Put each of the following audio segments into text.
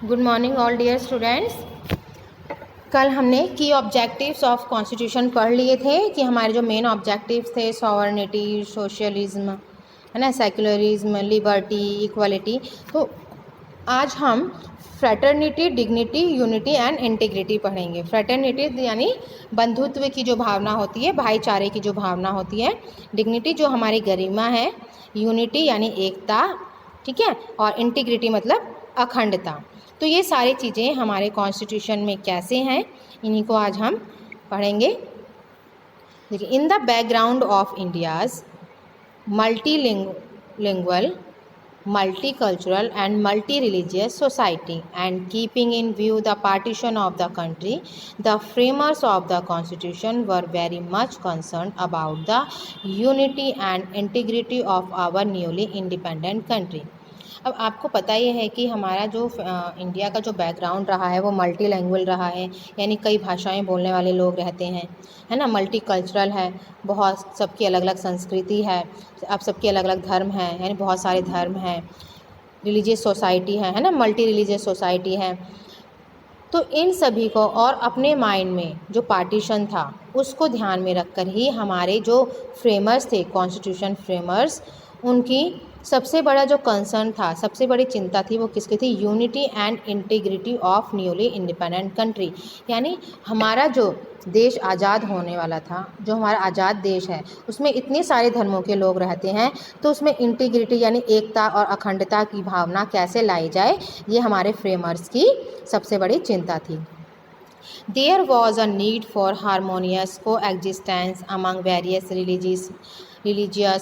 Good morning all dear students. कल हमने की ऑब्जेक्टिव्स ऑफ कॉन्स्टिट्यूशन पढ़ लिए थे कि हमारे जो मेन ऑब्जेक्टिव्स थे सॉवरेनिटी, सोशलिज्म, है ना, सेक्युलरिज्म, लिबर्टी, इक्वलिटी। तो आज हम fraternity, dignity, unity and integrity पढ़ेंगे। फ्रेटर्निटी यानी बंधुत्व की जो भावना होती है, भाईचारे की जो भावना होती है। डिग्निटी जो हमारी गरिमा है। यूनिटी यानी एकता, ठीक है। और इंटीग्रिटी मतलब अखंडता। तो ये सारी चीज़ें हमारे कॉन्स्टिट्यूशन में कैसे हैं, इन्हीं को आज हम पढ़ेंगे। देखिए, in the background of India's multilingual, multicultural and multi-religious society, and keeping in view the partition of the country, the framers of the constitution were very much concerned about the unity and integrity of our newly independent country. अब आपको पता ही है कि हमारा जो India का जो background रहा है वो मल्टी लैंग्वेज रहा है, यानी कई भाषाएं बोलने वाले लोग रहते हैं, है ना। मल्टी कल्चरल है, बहुत सबकी अलग अलग संस्कृति है, अब सबके अलग अलग धर्म हैं, यानी बहुत सारे धर्म हैं। रिलीजियस सोसाइटी है ना, मल्टी रिलीजियस सोसाइटी है। तो इन सभी को और अपने माइंड में जो पार्टीशन था उसको ध्यान में रखकर ही हमारे जो फ्रेमर्स थे, कॉन्स्टिट्यूशन फ्रेमर्स, उनकी सबसे बड़ा जो कंसर्न था, सबसे बड़ी चिंता थी, वो किसकी थी? Unity and integrity of newly independent country. यानी हमारा जो देश आज़ाद होने वाला था, जो हमारा आज़ाद देश है, उसमें इतने सारे धर्मों के लोग रहते हैं, तो उसमें इंटीग्रिटी यानी एकता और अखंडता की भावना कैसे लाई जाए, ये हमारे फ्रेमर्स की सबसे बड़ी चिंता थी। There was a need for harmonious coexistence among various religious,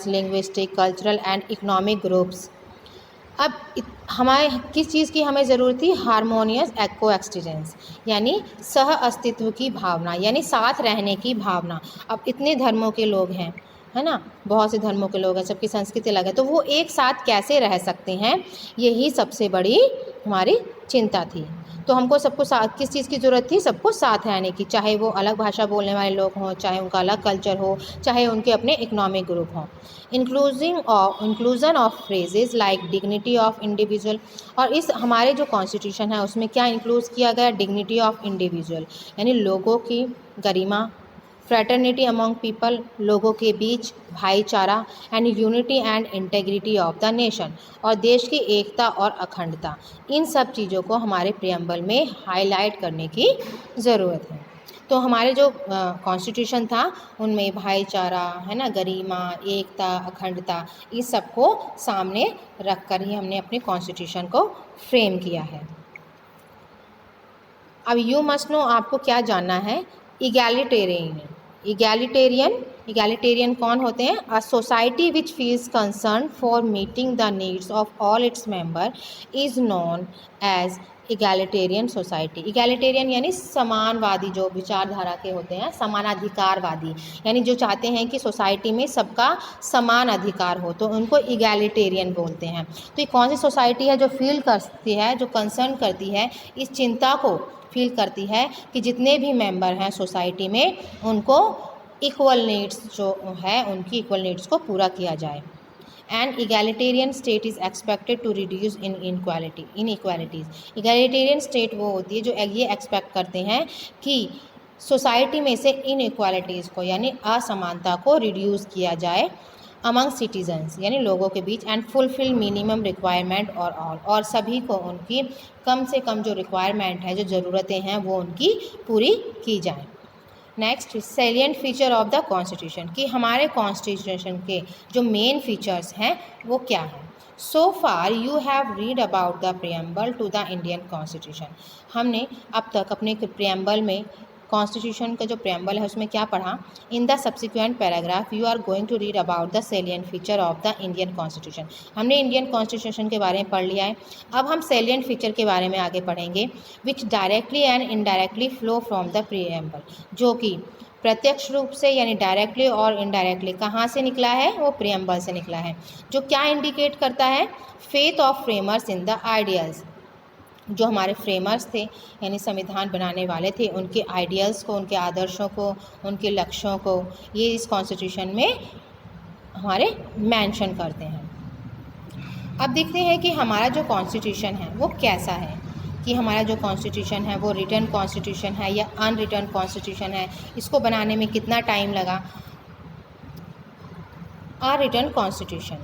linguistic, cultural and economic groups. अब हमारे किस चीज़ की हमें ज़रूरत थी? हारमोनियस कोएक्सिस्टेंस, यानी सह अस्तित्व की भावना, यानी साथ रहने की भावना। अब इतने धर्मों के लोग हैं, है ना, बहुत से धर्मों के लोग हैं, सबकी संस्कृति अलग है, तो वो एक साथ कैसे रह सकते हैं, यही सबसे बड़ी हमारी चिंता थी। तो हमको सबको साथ किस चीज़ की ज़रूरत थी? सबको साथ रहने की, चाहे वो अलग भाषा बोलने वाले लोग हों, चाहे उनका अलग कल्चर हो, चाहे उनके अपने इकोनॉमिक ग्रुप हों। Inclusion of phrases like dignity of individual, और इस हमारे जो कॉन्स्टिट्यूशन है उसमें क्या इंक्लूड किया गया? डिग्निटी ऑफ इंडिविजुअल, यानी लोगों की गरिमा। फ्रेटर्निटी अमंग पीपल, लोगों के बीच भाईचारा। And unity and integrity of the nation, और देश की एकता और अखंडता। इन सब चीज़ों को हमारे प्रियम्बल में हाईलाइट करने की ज़रूरत है। तो हमारे जो कॉन्स्टिट्यूशन था उनमें भाईचारा, है ना, गरिमा, एकता, अखंडता, इस सब को सामने रख कर ही हमने अपने कॉन्स्टिट्यूशन को फ्रेम किया है। अब यू मस्ट नो, आपको क्या जानना है? इगैलिटेरियन कौन होते हैं? A society which feels concern for meeting the needs of all its member is known as egalitarian society. Egalitarian यानी समानवादी, जो विचारधारा के होते हैं, समानाधिकारवादी, यानी जो चाहते हैं कि सोसाइटी में सबका समान अधिकार हो, तो उनको इगैलिटेरियन बोलते हैं। तो ये कौन सी सोसाइटी है जो फील करती है, जो कंसर्न करती है, इस चिंता को फील करती है कि जितने भी मेंबर हैं सोसाइटी में, उनको इक्वल नीड्स जो है, उनकी इक्वल नीड्स को पूरा किया जाए। And egalitarian state is expected to reduce inequalities. Egalitarian state वो होती है जो ये एक्सपेक्ट करते हैं कि सोसाइटी में से इनइक्वालिटीज़ को, यानी असमानता को रिड्यूस किया जाए अमंग सिटीजन्स, यानी लोगों के बीच। एंड फुलफिल मिनिमम रिक्वायरमेंट और सभी को उनकी कम से कम जो रिक्वायरमेंट है, जो ज़रूरतें हैं, वो उनकी पूरी की जाए। Next, salient feature of the constitution, कि हमारे कॉन्स्टिट्यूशन के जो मेन फीचर्स हैं वो क्या हैं। So far you have read about the preamble to the Indian constitution. हमने अब तक अपने प्रियम्बल में, कॉन्स्टिट्यूशन का जो प्रियम्बल है उसमें क्या पढ़ा? In the subsequent paragraph you are going to read about the salient feature of the Indian constitution. हमने इंडियन कॉन्स्टिट्यूशन के बारे में पढ़ लिया है, अब हम सैलिएंट फीचर के बारे में आगे पढ़ेंगे। विच directly and indirectly flow from the preamble, जो कि प्रत्यक्ष रूप से यानी डायरेक्टली और इनडायरेक्टली कहाँ से निकला है? वो प्रियम्बल से निकला है। जो क्या इंडिकेट करता है? Faith of framers in the ideals, जो हमारे फ्रेमर्स थे, यानी संविधान बनाने वाले थे, उनके आइडियल्स को, उनके आदर्शों को, उनके लक्ष्यों को, ये इस कॉन्स्टिट्यूशन में हमारे मेंशन करते हैं। अब देखते हैं कि हमारा जो कॉन्स्टिट्यूशन है वो कैसा है। कि हमारा जो कॉन्स्टिट्यूशन है वो रिटन कॉन्स्टिट्यूशन है या अनरिटन कॉन्स्टिट्यूशन है, इसको बनाने में कितना टाइम लगा। A written constitution,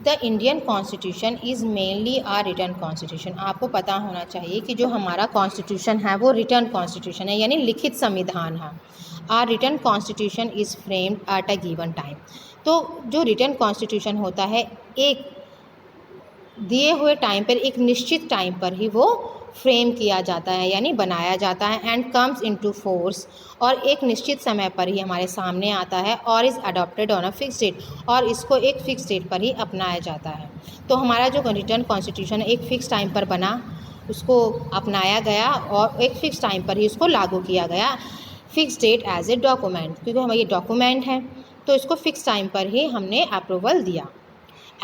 the Indian constitution is mainly a written constitution. आपको पता होना चाहिए कि जो हमारा कॉन्स्टिट्यूशन है वो रिटन कॉन्स्टिट्यूशन है, यानी लिखित संविधान है। A written constitution is framed at a given time. तो जो रिटन कॉन्स्टिट्यूशन होता है एक दिए हुए टाइम पर, एक निश्चित टाइम पर ही वो फ्रेम किया जाता है यानी बनाया जाता है, एंड कम्स इनटू फोर्स, और एक निश्चित समय पर ही हमारे सामने आता है, और is adopted on a fix date, और इसको एक फ़िक्स डेट पर ही अपनाया जाता है। तो हमारा जो रिटन कॉन्स्टिट्यूशन एक फ़िक्स टाइम पर बना, उसको अपनाया गया और एक फ़िक्स टाइम पर ही उसको लागू किया गया, fix date as a document, क्योंकि हमारा ये डॉक्यूमेंट है तो इसको फ़िक्स टाइम पर ही हमने अप्रूवल दिया।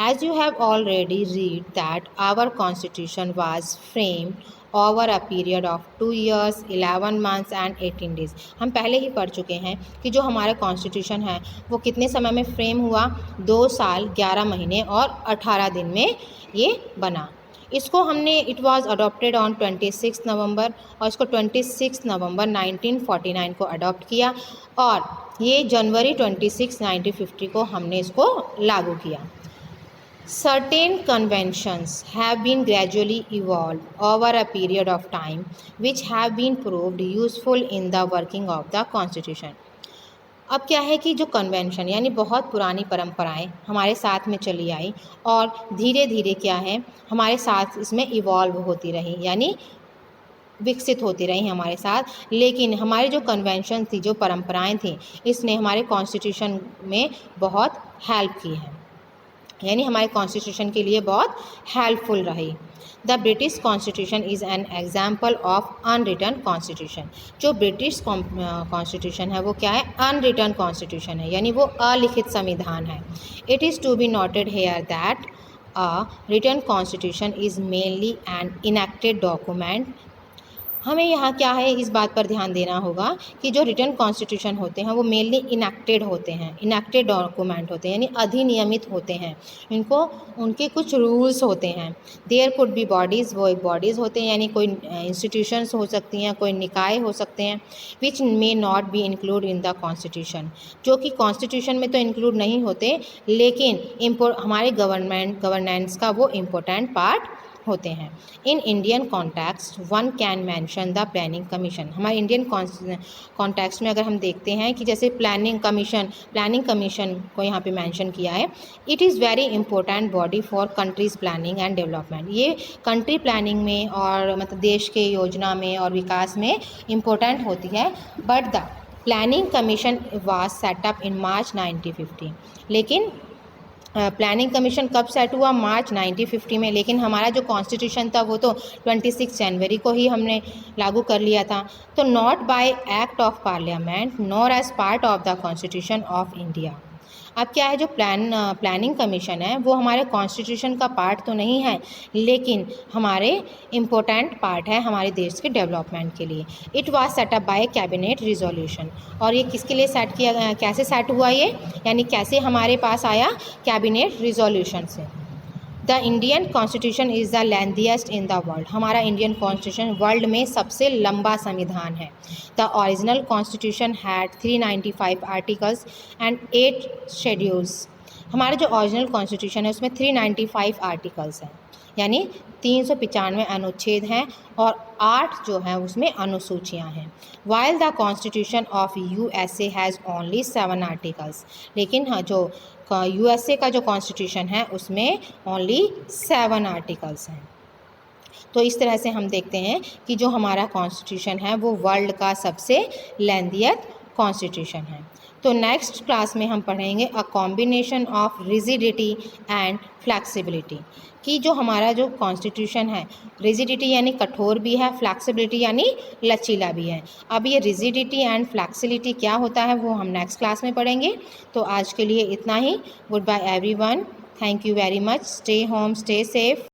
As you have already read that our constitution was framed over a period of 2 years, 11 months and 18 days। हम पहले ही पढ़ चुके हैं कि जो हमारा कॉन्स्टिट्यूशन है वो कितने समय में फ्रेम हुआ, 2 साल 11 महीने और 18 दिन में ये बना। इसको हमने इट वाज अडॉप्टेड ऑन 26 नवंबर, और इसको 26 नवंबर 1949 को अडॉप्ट किया, और ये जनवरी 26 1950 को हमने इसको लागू किया। Certain conventions have been gradually evolved over a period of time which have been proved useful in the working of the Constitution। अब क्या है कि जो कन्वेंशन यानी बहुत पुरानी परंपराएं हमारे साथ में चली आई और धीरे धीरे क्या है हमारे साथ इसमें इवॉल्व होती रही, यानी विकसित होती रही हमारे साथ, लेकिन हमारी जो कन्वेंशन थी, जो परंपराएं थी, इसने हमारे कॉन्स्टिट्यूशन में बहुत हेल्प की है, यानी हमारे कॉन्स्टिट्यूशन के लिए बहुत हेल्पफुल रही। The British constitution is an example of unwritten constitution. जो ब्रिटिश कॉन्स्टिट्यूशन है वो क्या है, अनरिटन कॉन्स्टिट्यूशन है, यानी वो अलिखित संविधान है। It is to be noted here that a written constitution is mainly an enacted document. हमें यहाँ क्या है इस बात पर ध्यान देना होगा कि जो रिटन कॉन्स्टिट्यूशन होते हैं वो मेनली इनैक्टेड होते हैं, इनैक्टेड डॉक्यूमेंट होते हैं, यानी अधिनियमित होते हैं। इनको उनके कुछ रूल्स होते हैं। देयर कुड बी बॉडीज़, वो एक बॉडीज़ होते हैं, यानी कोई इंस्टीट्यूशंस हो सकती हैं, कोई निकाय हो सकते हैं, which may not be include in the constitution, जो कि कॉन्स्टिट्यूशन में तो इंक्लूड नहीं होते लेकिन हमारे गवर्नेंस का वो इम्पोर्टेंट पार्ट होते हैं। In Indian context one can mention the planning commission. हमारे इंडियन कॉन्टेक्स्ट में अगर हम देखते हैं कि जैसे प्लानिंग कमीशन को यहाँ पे मेंशन किया है। It is very important body for countries planning and development. ये कंट्री प्लानिंग में और मतलब देश के योजना में और विकास में इम्पोर्टेंट होती है। But the planning commission was set up in March 1950। लेकिन प्लानिंग कमीशन कब सेट हुआ, मार्च 1950 में, लेकिन हमारा जो कॉन्स्टिट्यूशन था वो तो 26 जनवरी को ही हमने लागू कर लिया था। तो not by act of parliament nor as part of the constitution of India. अब क्या है जो प्लानिंग कमीशन है वो हमारे कॉन्स्टिट्यूशन का पार्ट तो नहीं है लेकिन हमारे इम्पोर्टेंट पार्ट है हमारे देश के डेवलपमेंट के लिए। It was setup bye cabinet resolution. और ये किसके लिए सेट किया गया, कैसे सेट हुआ ये, यानी कैसे हमारे पास आया, कैबिनेट रिजोल्यूशन से। The Indian constitution is the lengthiest in the world. हमारा इंडियन कॉन्स्टिट्यूशन वर्ल्ड में सबसे लंबा संविधान है। The original constitution had 395 articles and 8 schedules. हमारा जो ओरिजिनल कॉन्स्टिट्यूशन है उसमें 395 आर्टिकल्स हैं, यानी 395 अनुच्छेद हैं और 8 जो हैं उसमें अनुसूचियां हैं। While the constitution of USA has only 7 articles. लेकिन हाँ, जो USA का जो कॉन्स्टिट्यूशन है उसमें ओनली 7 आर्टिकल्स हैं। तो इस तरह से हम देखते हैं कि जो हमारा कॉन्स्टिट्यूशन है वो वर्ल्ड का सबसे लेंथिएस्ट कॉन्स्टिट्यूशन है। तो नेक्स्ट क्लास में हम पढ़ेंगे a combination of rigidity and flexibility, कि जो हमारा जो कॉन्स्टिट्यूशन है रिजिडिटी यानी कठोर भी है, फ्लैक्सिबिलिटी यानी लचीला भी है। अब ये रिजिडिटी एंड फ्लैक्सिबिलिटी क्या होता है वो हम नेक्स्ट क्लास में पढ़ेंगे। तो आज के लिए इतना ही। Goodbye everyone, thank you very much, stay home, stay safe.